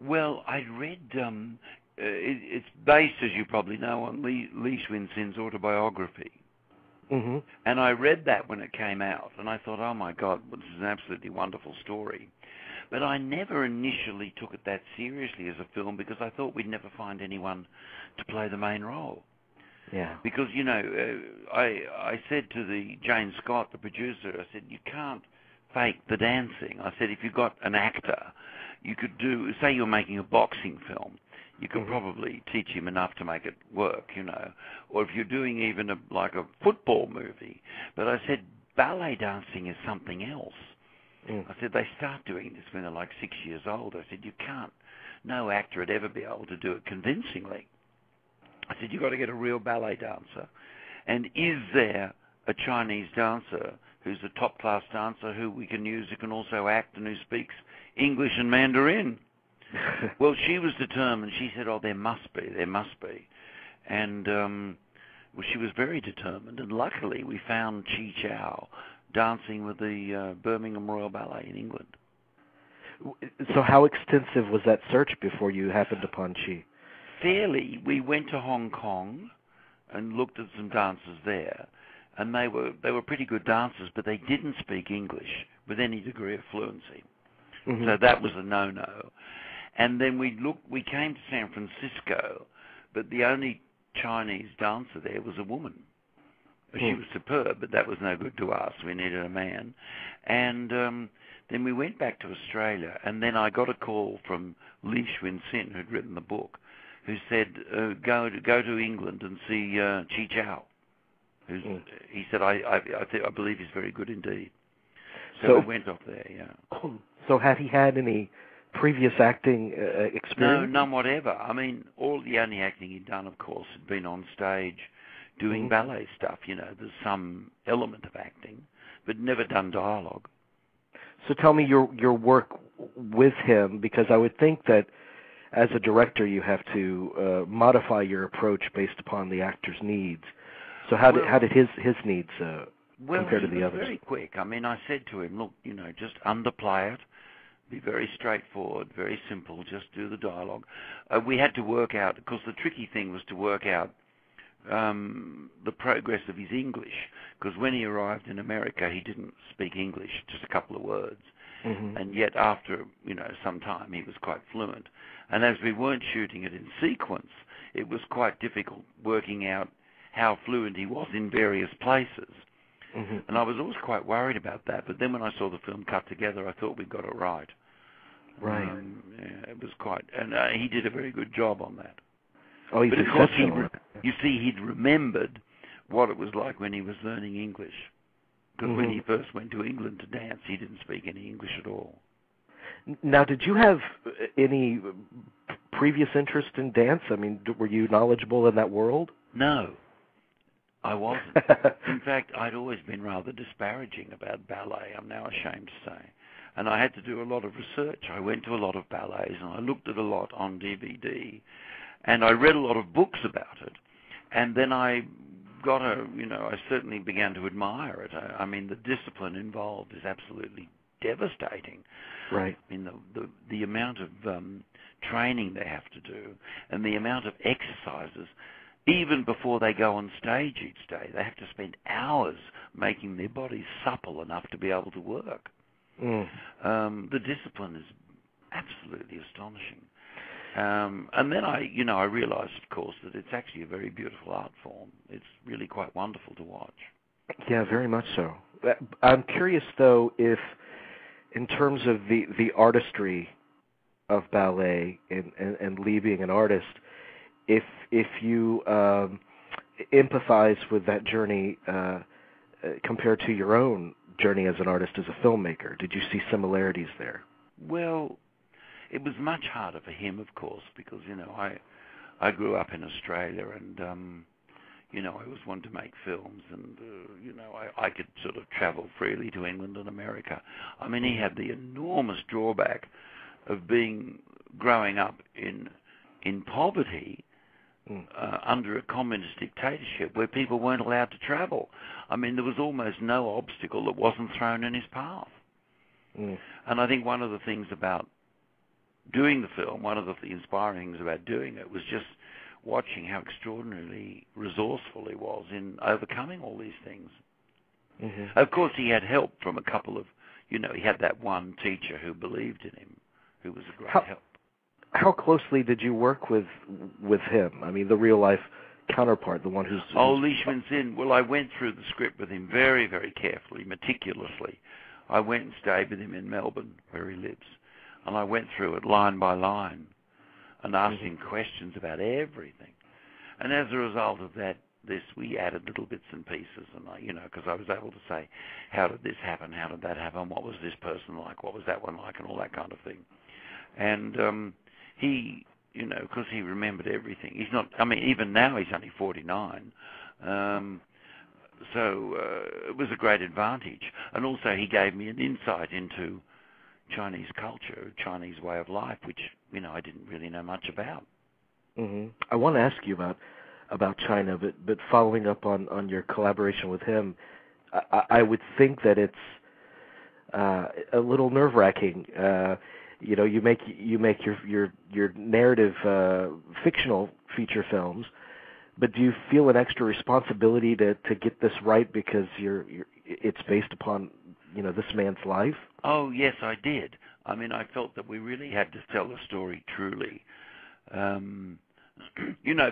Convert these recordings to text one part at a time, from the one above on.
Well, I'd read, it's based, as you probably know, on Li Xuanxin's autobiography. Mm-hmm. And I read that when it came out, and I thought, oh my God, this is an absolutely wonderful story. But I never initially took it that seriously as a film because I thought we'd never find anyone to play the main role. Yeah. Because, I said to Jane Scott, the producer, I said, you can't fake the dancing. I said, if you've got an actor, you could say you're making a boxing film, you could probably teach him enough to make it work, Or if you're doing even like a football movie. But I said, ballet dancing is something else. I said, they start doing this when they're like 6 years old. I said, no actor would ever be able to do it convincingly. I said, you've got to get a real ballet dancer. And is there a Chinese dancer who's a top-class dancer who we can use who can also act and who speaks English and Mandarin? Well, she was determined. She said, oh, there must be. And she was very determined. And luckily, we found Chi Chow dancing with the Birmingham Royal Ballet in England. So how extensive was that search before you happened upon Chi? Fairly. We went to Hong Kong and looked at some dancers there. And they were pretty good dancers, but they didn't speak English with any degree of fluency. Mm-hmm. So that was a no-no. And then we came to San Francisco, but the only Chinese dancer there was a woman. She was superb, but that was no good to us. We needed a man. And then we went back to Australia, and then I got a call from Li Xuanxin, who'd written the book, who said, go to England and see Chi Chow. He said, I believe he's very good indeed. So we went off there, yeah. So had he had any previous acting experience? No, none whatever. I mean, the only acting he'd done, of course, had been on stage doing ballet stuff. There's some element of acting, but never done dialogue. So tell me your work with him, because I would think that as a director you have to modify your approach based upon the actor's needs. So how did his needs compare to the others? Very quick. I mean, I said to him, look, just underplay it. Be very straightforward, very simple, just do the dialogue. We had to work out, because the tricky thing was to work out the progress of his English, because when he arrived in America, he didn't speak English, just a couple of words. And yet after, some time, he was quite fluent. And as we weren't shooting it in sequence, it was quite difficult working out how fluent he was in various places. And I was always quite worried about that. But then when I saw the film cut together, I thought we got it right. Right. Yeah, it was quite, and he did a very good job on that. Oh, he's exceptional. You see, he'd remembered what it was like when he was learning English. Because when he first went to England to dance, he didn't speak any English at all. Now, did you have any previous interest in dance? I mean, were you knowledgeable in that world? No, I wasn't. In fact, I'd always been rather disparaging about ballet, I'm now ashamed to say. And I had to do a lot of research. I went to a lot of ballets, and I looked at a lot on DVD, and I read a lot of books about it. And then I certainly began to admire it. I mean, the discipline involved is absolutely devastating. Right. I mean, the amount of training they have to do, and the amount of exercises, even before they go on stage each day, they have to spend hours making their bodies supple enough to be able to work. The discipline is absolutely astonishing. And then I realized, of course, that it's actually a very beautiful art form. It's really quite wonderful to watch. Yeah, very much so. I'm curious, though, if in terms of the artistry of ballet and Li being an artist, if you empathize with that journey compared to your own journey as an artist, as a filmmaker, did you see similarities there? Well, it was much harder for him, of course, because, I grew up in Australia and, I always wanted to make films and, I could sort of travel freely to England and America. I mean, he had the enormous drawback of growing up in poverty under a communist dictatorship where people weren't allowed to travel. I mean, there was almost no obstacle that wasn't thrown in his path. And I think one of the things about doing the film, one of the inspiring things about doing it was just watching how extraordinarily resourceful he was in overcoming all these things. Mm-hmm. Of course, he had help from a couple of, he had that one teacher who believed in him, who was a great help. How closely did you work with him? I mean, the real life counterpart, the one who's... Li Xuanzin. Well, I went through the script with him very, very carefully, meticulously. I went and stayed with him in Melbourne, where he lives, and I went through it line by line and asked him questions about everything. And as a result of that, we added little bits and pieces, and because I was able to say, how did this happen? How did that happen? What was this person like? What was that one like? And all that kind of thing. And he, because he remembered everything. He's not. I mean, even now he's only 49. So it was a great advantage, and also he gave me an insight into Chinese culture, Chinese way of life, which I didn't really know much about. Mm-hmm. I want to ask you about China, but following up on your collaboration with him, I would think that it's a little nerve-wracking. You make your narrative fictional feature films, but do you feel an extra responsibility to get this right because it's based upon this man's life? Oh yes, I did. I mean, I felt that we really had to tell the story truly.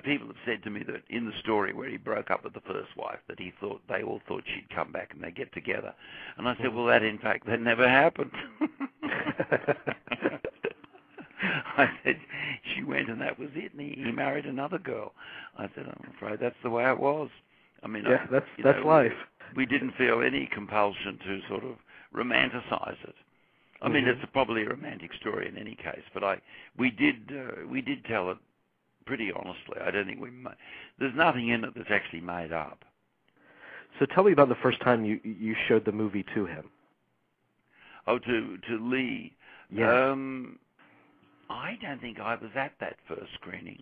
People have said to me that in the story where he broke up with the first wife, that they all thought she'd come back and they'd get together. And I said, well, that never happened. I said, she went and that was it, and he married another girl. I said, I'm afraid that's the way it was. I mean, yeah, that's life. We didn't feel any compulsion to sort of romanticize it. I mean, it's probably a romantic story in any case, but we did tell it pretty honestly. I don't think there's nothing in it that's actually made up. So tell me about the first time you showed the movie to him. Oh, to Lee. Yeah. I don't think I was at that first screening.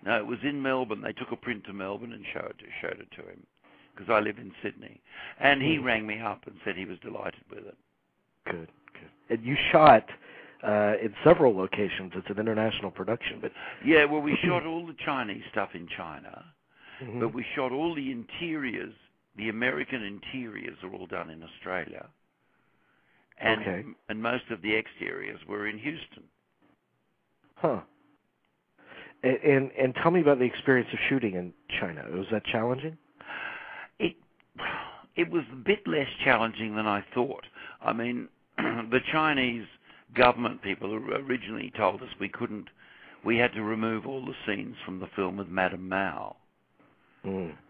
No, it was in Melbourne. They took a print to Melbourne and showed it to him, because I live in Sydney. And he rang me up and said he was delighted with it. Good. And you shot in several locations. It's an international production, but yeah, well, we shot all the Chinese stuff in China, but we shot all the interiors. The American interiors are all done in Australia, and most of the exteriors were in Houston. Huh. And tell me about the experience of shooting in China. Was that challenging? It was a bit less challenging than I thought. I mean, the Chinese government people originally told us we had to remove all the scenes from the film with Madame Mao.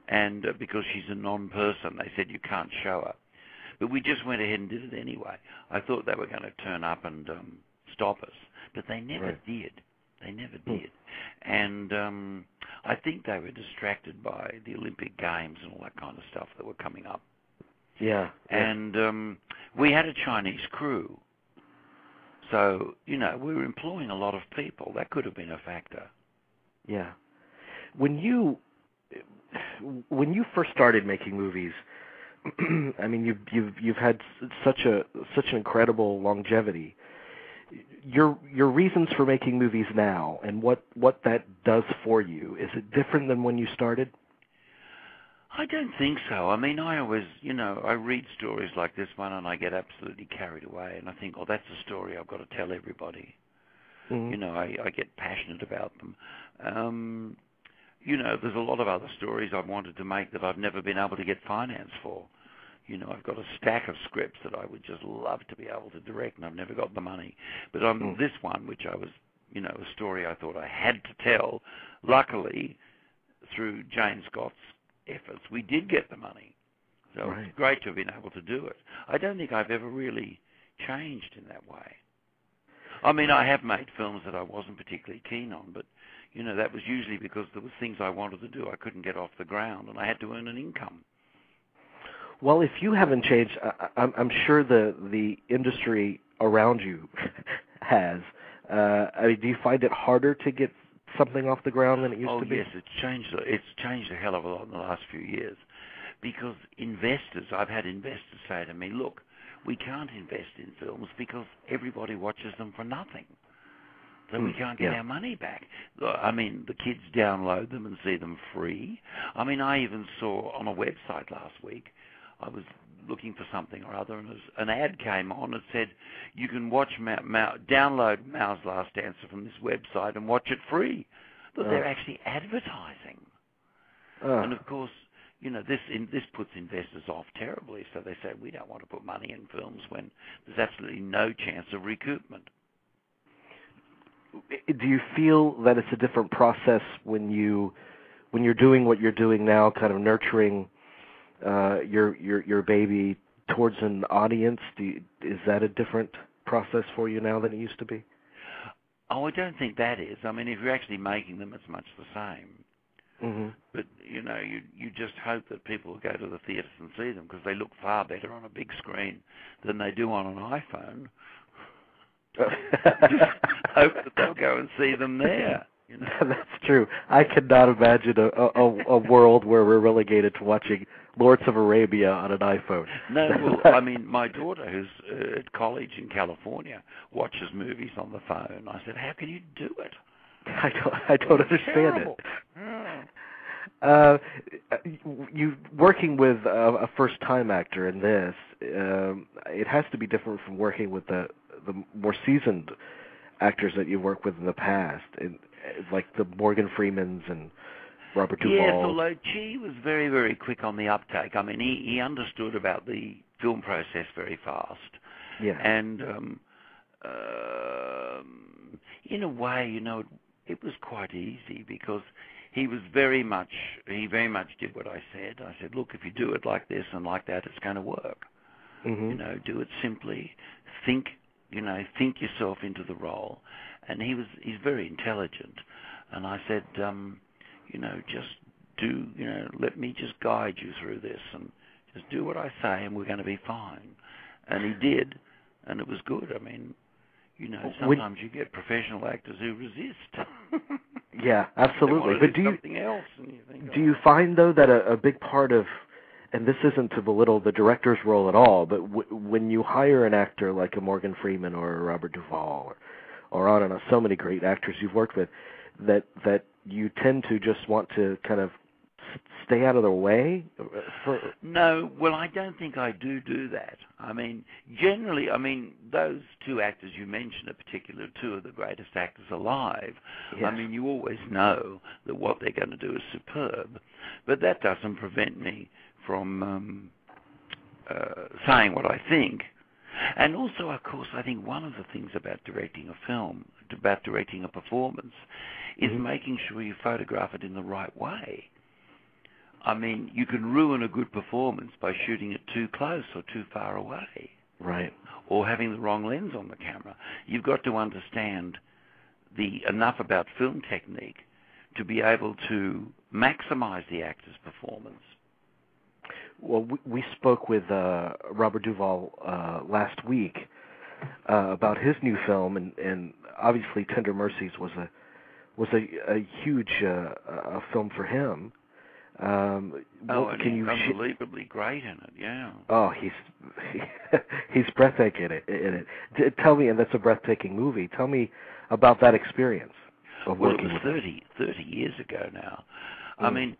And because she's a non-person, they said you can't show her. But we just went ahead and did it anyway. I thought they were going to turn up and stop us, but they never did. They never did. And I think they were distracted by the Olympic Games and all that kind of stuff that were coming up. Yeah. And we had a Chinese crew. So, we were employing a lot of people. That could have been a factor. Yeah. When you first started making movies, I mean, you've had such an incredible longevity. Your reasons for making movies now and what that does for you, is it different than when you started? I don't think so. I mean, I always, I read stories like this one and I get absolutely carried away and I think, oh, that's a story I've got to tell everybody. I get passionate about them. There's a lot of other stories I've wanted to make that I've never been able to get finance for. I've got a stack of scripts that I would just love to be able to direct, and I've never got the money. But on this one, which I was, a story I thought I had to tell, luckily, through Jane Scott's efforts, we did get the money. So it's great to have been able to do it. I don't think I've ever really changed in that way. I mean, I have made films that I wasn't particularly keen on, but, that was usually because there was things I wanted to do I couldn't get off the ground, and I had to earn an income. Well, if you haven't changed, I'm sure the industry around you has. I mean, do you find it harder to get something off the ground than it used to be? Oh, yes, it's changed a hell of a lot in the last few years. Because I've had investors say to me, look, we can't invest in films because everybody watches them for nothing. So we can't get our money back. I mean, the kids download them and see them free. I mean, I even saw on a website last week, I was looking for something or other, and an ad came on that said, you can watch download Mao's Last Dancer from this website and watch it free. But they're actually advertising. And of course, you know, this puts investors off terribly, so they say, we don't want to put money in films when there's absolutely no chance of recoupment. Do you feel that it's a different process when you're doing what you're doing now, kind of nurturing your baby towards an audience? Is that a different process for you now than it used to be? Oh, I don't think that is. I mean, if you're actually making them, it's much the same. Mm-hmm. But, you know, you just hope that people will go to the theatres and see them because they look far better on a big screen than they do on an iPhone. Just hope that they'll go and see them there. You know? That's true. I could not imagine a world where we're relegated to watching Lawrence of Arabia on an iPhone. No, well, I mean, my daughter, who's at college in California, watches movies on the phone. I said, how can you do it? I don't understand terrible. it. You working with a first-time actor in this, it has to be different from working with the more seasoned actors that you've worked with in the past, like the Morgan Freemans and Robert Duvall. Yes, although Chi was very, very quick on the uptake. I mean, he understood about the film process very fast. Yeah. And in a way, you know, it was quite easy because he very much did what I said. I said, look, if you do it like this and like that, it's going to work. Mm-hmm. You know, do it simply. Think yourself into the role. And he's very intelligent. And I said, you know, let me just guide you through this and just do what I say and we're going to be fine. And he did, and it was good. I mean, you know, sometimes you get professional actors who resist. Yeah, absolutely. But do something else, and you think, do you find, though, that a big part of, and this isn't to belittle the director's role at all, but when you hire an actor like a Morgan Freeman or a Robert Duvall or on and on, so many great actors you've worked with, that you tend to just want to kind of stay out of their way? No, well, I don't think I do that. I mean, generally, those two actors you mentioned are particular two of the greatest actors alive. Yes. I mean, you always know that what they're going to do is superb, but that doesn't prevent me from saying what I think. And also, of course, I think one of the things about directing a film, about directing a performance, is making sure you photograph it in the right way. I mean, you can ruin a good performance by shooting it too close or too far away. Right. Or having the wrong lens on the camera. You've got to understand enough about film technique to be able to maximize the actor's performance. Well, we spoke with Robert Duvall last week about his new film, and obviously Tender Mercies was a huge film for him. And he's unbelievably great in it, yeah. Oh, he's breathtaking in it. Tell me, and that's a breathtaking movie. Tell me about that experience of working with him. Well, it was 30 years ago now. I mean,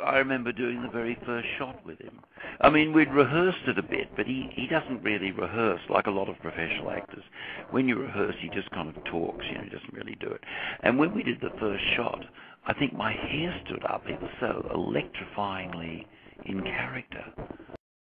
I remember doing the very first shot with him. I mean, we'd rehearsed it a bit, but he doesn't really rehearse like a lot of professional actors. When you rehearse, he just kind of talks, you know, he doesn't really do it. And when we did the first shot, I think my hair stood up. He was so electrifyingly in character.